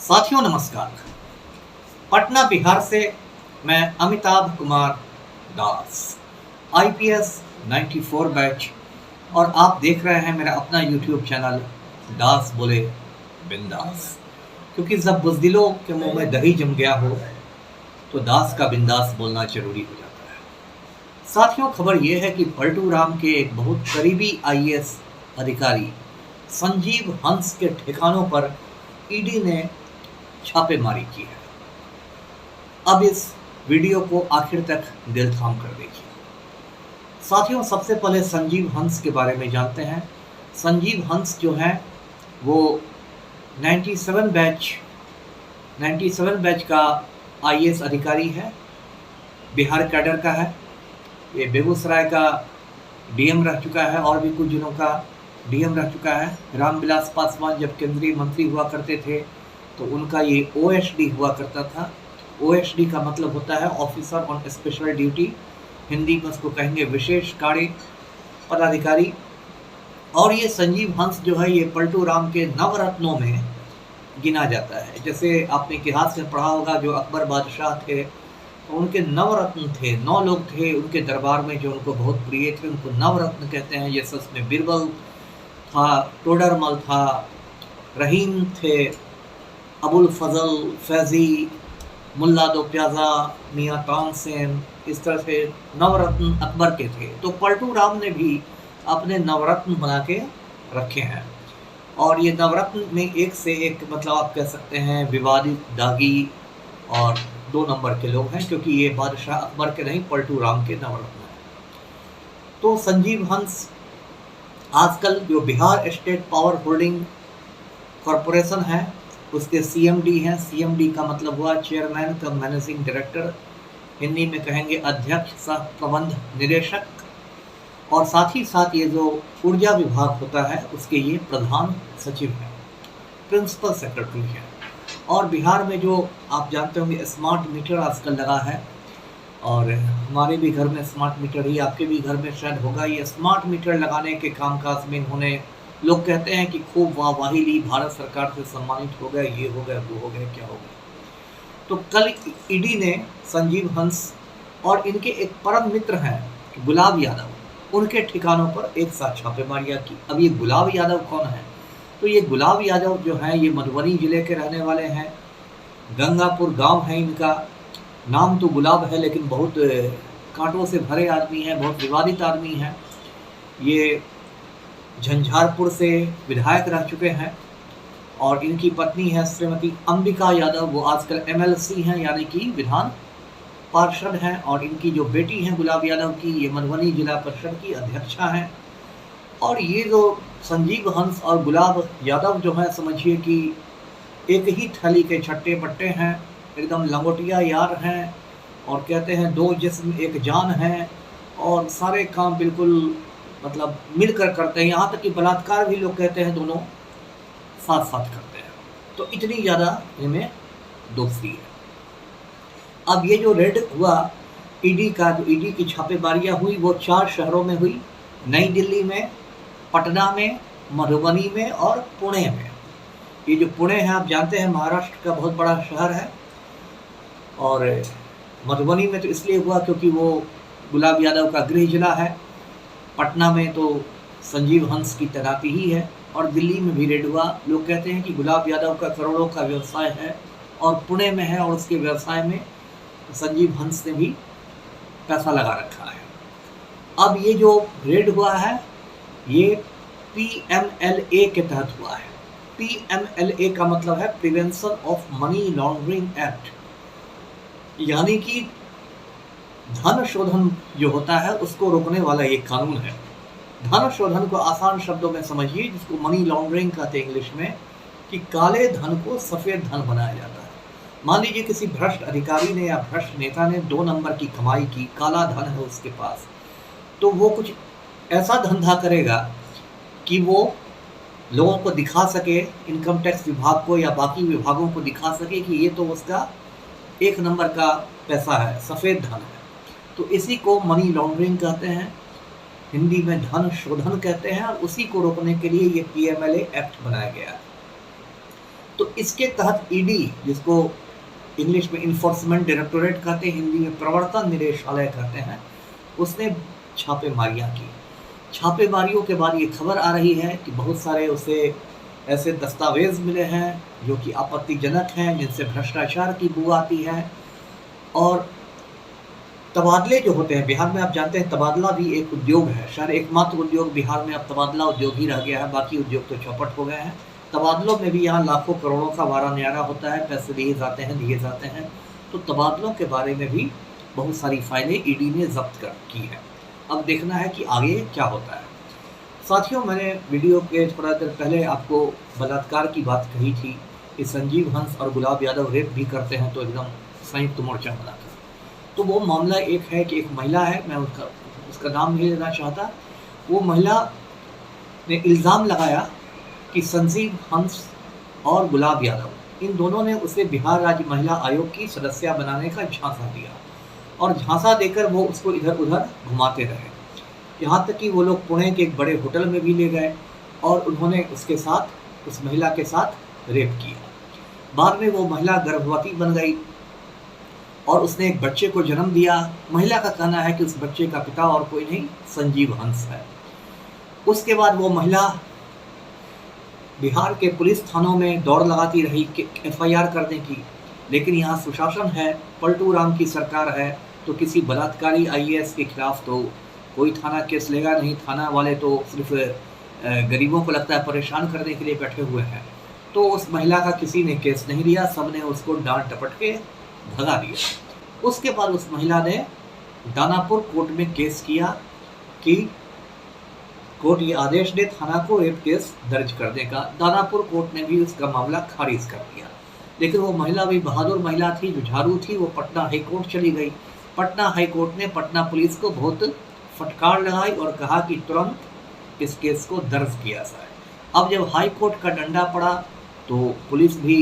साथियों नमस्कार। पटना बिहार से मैं अमिताभ कुमार दास, आईपीएस 94 बैच, और आप देख रहे हैं मेरा अपना यूट्यूब चैनल दास बोले बिंदास। क्योंकि जब बुज़दिलों के मुंह में दही जम गया हो तो दास का बिंदास बोलना जरूरी हो जाता है। साथियों, खबर यह है कि पलटू राम के एक बहुत करीबी आईएएस अधिकारी संजीव हंस के ठिकानों पर ईडी ने छापेमारी की है। अब इस वीडियो को आखिर तक दिल थाम कर देखिए। साथियों, सबसे पहले संजीव हंस के बारे में जानते हैं। संजीव हंस जो है वो 97 बैच का आईएएस अधिकारी है, बिहार कैडर का है। ये बेगूसराय का डीएम रह चुका है और भी कुछ जिलों का डीएम रह चुका है। रामविलास पासवान जब केंद्रीय मंत्री हुआ करते थे तो उनका ये ओएसडी हुआ करता था। ओएसडी का मतलब होता है officer on special duty, Hindi में उसको कहेंगे विशेष कार्य पदाधिकारी। और ये संजीव हंस जो है ये पलटू राम के नवरत्नों में गिना जाता है। जैसे आपने इतिहास में पढ़ा होगा, जो अकबर बादशाह थे तो उनके नवरत्न थे, 9 लोग थे उनके दरबार में जो उनको बहुत प्रिय थे, उनको नवरत्न कहते हैं। जैसे उसमें बीरबल था, टोडरमल था, रहीम थे, अबुल फजल, फैजी, मुल्ला दो प्याजा, मियाँ तानसेन, इस तरह से नवरत्न अकबर के थे। तो पलटू राम ने भी अपने नवरत्न बना के रखे हैं। और ये नवरत्न में एक से एक, मतलब आप कह सकते हैं विवादित, दागी और 2 नंबर के लोग हैं, क्योंकि ये बादशाह अकबर के नहीं, पलटू राम के नवरत्न हैं। तो संजीव हंस आजकल जो Bihar state power holding corporation है उसके सीएमडी हैं। सीएमडी का मतलब हुआ chairman cum managing director, Hindi में कहेंगे अध्यक्ष सह प्रबंध निदेशक। और साथ ही साथ ये जो ऊर्जा विभाग होता है उसके ये प्रधान सचिव हैं, प्रिंसिपल सेक्रेटरी हैं। और बिहार में जो आप जानते होंगे स्मार्ट मीटर आजकल लगा है, और हमारे भी घर में स्मार्ट मीटर ही, आपके भी घर में शायद होगा। ये स्मार्ट मीटर लगाने के कामकाज में इन्होंने, लोग कहते हैं कि खूब वाहवाही ली, भारत सरकार से सम्मानित हो गए, ये हो गए, वो हो गए, क्या हो गया। तो कल ईडी ने संजीव हंस और इनके एक परम मित्र हैं गुलाब यादव, उनके ठिकानों पर एक साथ छापेमारियां की। अब ये गुलाब यादव कौन है? तो ये गुलाब यादव जो है ये मधुबनी जिले के रहने वाले हैं। गंगापुर गांव है इनका। नाम तो गुलाब है लेकिन बहुत कांटों से भरे आदमी हैं, बहुत विवादित आदमी हैं। ये झंझारपुर से विधायक रह चुके हैं। और इनकी पत्नी है श्रीमती अंबिका यादव, वो आजकल एमएलसी हैं, यानी कि विधान पार्षद हैं। और इनकी जो बेटी है गुलाब यादव की, ये मधुबनी जिला परिषद की अध्यक्षा हैं। और ये जो संजीव हंस और गुलाब यादव जो है, समझिए कि एक ही थैली के छट्टे बट्टे हैं, एकदम लंगोटिया यार हैं। और कहते हैं 2 जिस्म एक जान है, और सारे काम बिल्कुल मतलब मिलकर करते हैं। यहाँ तक कि बलात्कार भी लोग कहते हैं दोनों साथ साथ करते हैं। तो इतनी ज़्यादा इनमें दोस्ती है। अब ये जो रेड हुआ ईडी का, जो ईडी की छापेमारियाँ हुई वो 4 शहरों में हुई, नई दिल्ली में, पटना में, मधुबनी में और पुणे में। ये जो पुणे है आप जानते हैं महाराष्ट्र का बहुत बड़ा शहर है। और मधुबनी में तो इसलिए हुआ क्योंकि वो गुलाब यादव का गृह जिला है। पटना में तो संजीव हंस की तैनाती ही है। और दिल्ली में भी रेड हुआ। लोग कहते हैं कि गुलाब यादव का करोड़ों का व्यवसाय है और पुणे में है, और उसके व्यवसाय में संजीव हंस ने भी पैसा लगा रखा है। अब ये जो रेड हुआ है ये पीएमएलए के तहत हुआ है। पीएमएलए का मतलब है prevention of money laundering act, यानी कि धन शोधन जो होता है उसको रोकने वाला ये कानून है। धन शोधन को आसान शब्दों में समझिए, जिसको मनी लॉन्ड्रिंग कहते हैं इंग्लिश में, कि काले धन को सफ़ेद धन बनाया जाता है। मान लीजिए किसी भ्रष्ट अधिकारी ने या भ्रष्ट नेता ने 2 नंबर की कमाई की, काला धन है उसके पास, तो वो कुछ ऐसा धंधा करेगा कि वो लोगों को दिखा सके, इनकम टैक्स विभाग को या बाकी विभागों को दिखा सके कि ये तो उसका 1 नंबर का पैसा है, सफ़ेद धन है। तो इसी को मनी लॉन्ड्रिंग कहते हैं, हिंदी में धन शोधन कहते हैं। और उसी को रोकने के लिए ये पीएमएलए एक्ट बनाया गया है। तो इसके तहत ईडी, जिसको इंग्लिश में इन्फोर्समेंट डायरेक्टोरेट कहते हैं, हिंदी में प्रवर्तन निदेशालय कहते हैं, उसने छापेमारियां की। छापेमारियों के बाद ये खबर आ रही है कि बहुत सारे उसे ऐसे दस्तावेज मिले हैं जो कि आपत्तिजनक हैं, जिनसे भ्रष्टाचार की बू आती है। और तबादले जो होते हैं बिहार में, आप जानते हैं तबादला भी एक उद्योग है। शायद एकमात्र उद्योग बिहार में अब तबादला उद्योग ही रह गया है, बाकी उद्योग तो चौपट हो गए हैं। तबादलों में भी यहाँ लाखों करोड़ों का वारा न्यारा होता है, पैसे दिए जाते हैं। तो तबादलों के बारे में भी बहुत सारी फाइलें ईडी ने जब्त की है। अब देखना है कि आगे क्या होता है। साथियों, मैंने वीडियो के थोड़ा देर पहले आपको बलात्कार की बात कही थी कि संजीव हंस और गुलाब यादव रेप भी करते हैं, तो एकदम संयुक्त मोर्चा बनाकर। तो वो मामला एक है कि एक महिला है, मैं उसका नाम नहीं लेना चाहता। वो महिला ने इल्ज़ाम लगाया कि संजीव हंस और गुलाब यादव, इन दोनों ने उसे बिहार राज्य महिला आयोग की सदस्य बनाने का झांसा दिया, और झांसा देकर वो उसको इधर उधर घुमाते रहे। यहाँ तक कि वो लोग पुणे के एक बड़े होटल में भी ले गए और उन्होंने उसके साथ, उस महिला के साथ रेप किया। बाद में वो महिला गर्भवती बन गई और उसने एक बच्चे को जन्म दिया। महिला का कहना है कि उस बच्चे का पिता और कोई नहीं, संजीव हंस है। उसके बाद वो महिला बिहार के पुलिस थानों में दौड़ लगाती रही FIR करने की, लेकिन यहाँ सुशासन है, पलटू राम की सरकार है, तो किसी बलात्कारी IAS के खिलाफ तो कोई थाना केस लेगा नहीं। थाना वाले तो सिर्फ गरीबों को लगता है परेशान करने के लिए बैठे हुए हैं। तो उस महिला का किसी ने केस नहीं लिया, सबने उसको डांट डपट के भगा दिया। उसके बाद उस महिला ने दानापुर कोर्ट में केस किया कि कोर्ट ये आदेश दे थाना को रेप केस दर्ज करने का। दानापुर कोर्ट ने भी उसका मामला खारिज कर दिया। लेकिन वो महिला भी बहादुर महिला थी, जो झाड़ू थी, वो पटना हाई कोर्ट चली गई। पटना हाई कोर्ट ने पटना पुलिस को बहुत फटकार लगाई और कहा कि तुरंत इस केस को दर्ज किया जाए। अब जब हाई कोर्ट का डंडा पड़ा तो पुलिस भी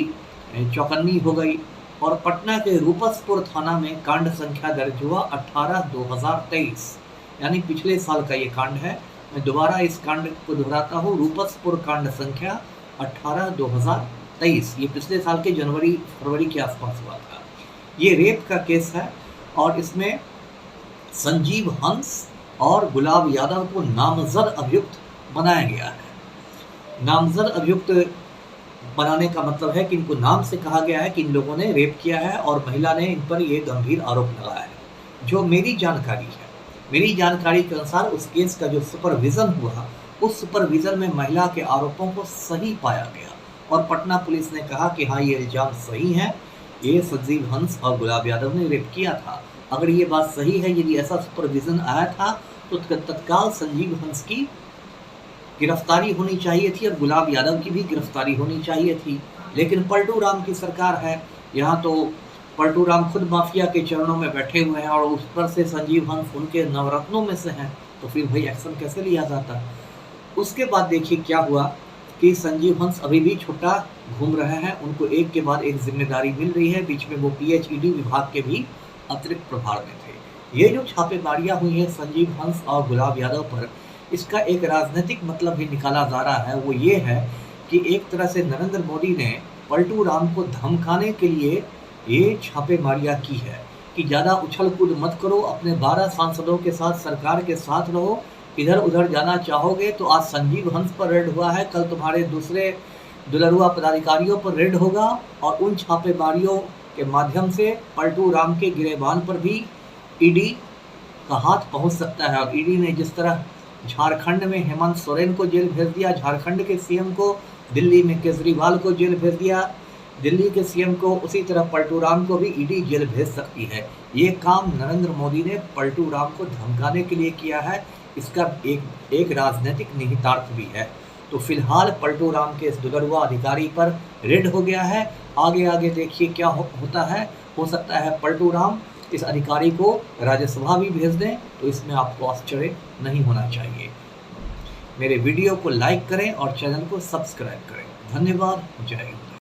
चौकन्नी हो गई और पटना के रूपसपुर थाना में कांड संख्या दर्ज हुआ 18/2023, यानी पिछले साल का ये कांड है। मैं दोबारा इस कांड को दोहराता हूँ, रूपसपुर कांड संख्या 18/2023, ये पिछले साल के जनवरी-फरवरी के आसपास हुआ था। ये रेप का केस है और इसमें संजीव हंस और गुलाब यादव को नामजद अभियुक्त बनाया गया है। नामजद अभियुक्त बनाने का मतलब है कि इनको नाम से कहा गया है कि इन लोगों ने रेप किया है और महिला ने इन पर ये गंभीर आरोप लगाया है। जो मेरी जानकारी के अनुसार उस केस का जो सुपरविज़न हुआ, उस सुपरविज़न में महिला के आरोपों को सही पाया गया और पटना पुलिस ने कहा कि हाँ, ये इल्ज़ाम सही है, ये संजीव हंस और गुलाब यादव ने रेप किया था। अगर ये बात सही है, यदि ऐसा सुपरविज़न आया था तो तत्काल संजीव हंस की गिरफ्तारी होनी चाहिए थी और गुलाब यादव की भी गिरफ्तारी होनी चाहिए थी। लेकिन पलटू राम की सरकार है, यहाँ तो पलटू राम खुद माफिया के चरणों में बैठे हुए हैं और उस पर से संजीव हंस उनके नवरत्नों में से हैं, तो फिर भाई एक्शन कैसे लिया जाता। उसके बाद देखिए क्या हुआ कि संजीव हंस अभी भी छुट्टा घूम रहे हैं, उनको एक के बाद एक जिम्मेदारी मिल रही है। बीच में वो PHED विभाग के भी अतिरिक्त प्रभार में थे। ये जो छापेमारियां हुई हैं संजीव हंस और गुलाब यादव पर, इसका एक राजनीतिक मतलब भी निकाला जा रहा है। वो ये है कि एक तरह से नरेंद्र मोदी ने पलटू राम को धमकाने के लिए ये छापेमारियां की है कि ज़्यादा उछल कूद मत करो, अपने 12 सांसदों के साथ सरकार के साथ रहो, इधर उधर जाना चाहोगे तो आज संजीव हंस पर रेड हुआ है, कल तुम्हारे दूसरे दुलरुआ पदाधिकारियों पर रेड होगा और उन छापेमारियों के माध्यम से पलटू राम के गिरेबान पर भी ईडी का हाथ पहुंच सकता है। और ईडी ने जिस तरह झारखंड में हेमंत सोरेन को जेल भेज दिया, झारखंड के CM को, दिल्ली में केजरीवाल को जेल भेज दिया, दिल्ली के CM को, उसी तरह पलटू राम को भी ईडी जेल भेज सकती है। ये काम नरेंद्र मोदी ने पलटू राम को धमकाने के लिए किया है। इसका एक राजनीतिक निहितार्थ भी है। तो फिलहाल पलटू राम के इस दुलरुआ अधिकारी पर रेड हो गया है। आगे देखिए क्या होता है। हो सकता है पलटू राम इस अधिकारी को राज्यसभा भी भेज दें, तो इसमें आपको आश्चर्य नहीं होना चाहिए। मेरे वीडियो को लाइक करें और चैनल को सब्सक्राइब करें। धन्यवाद। जय हिंद।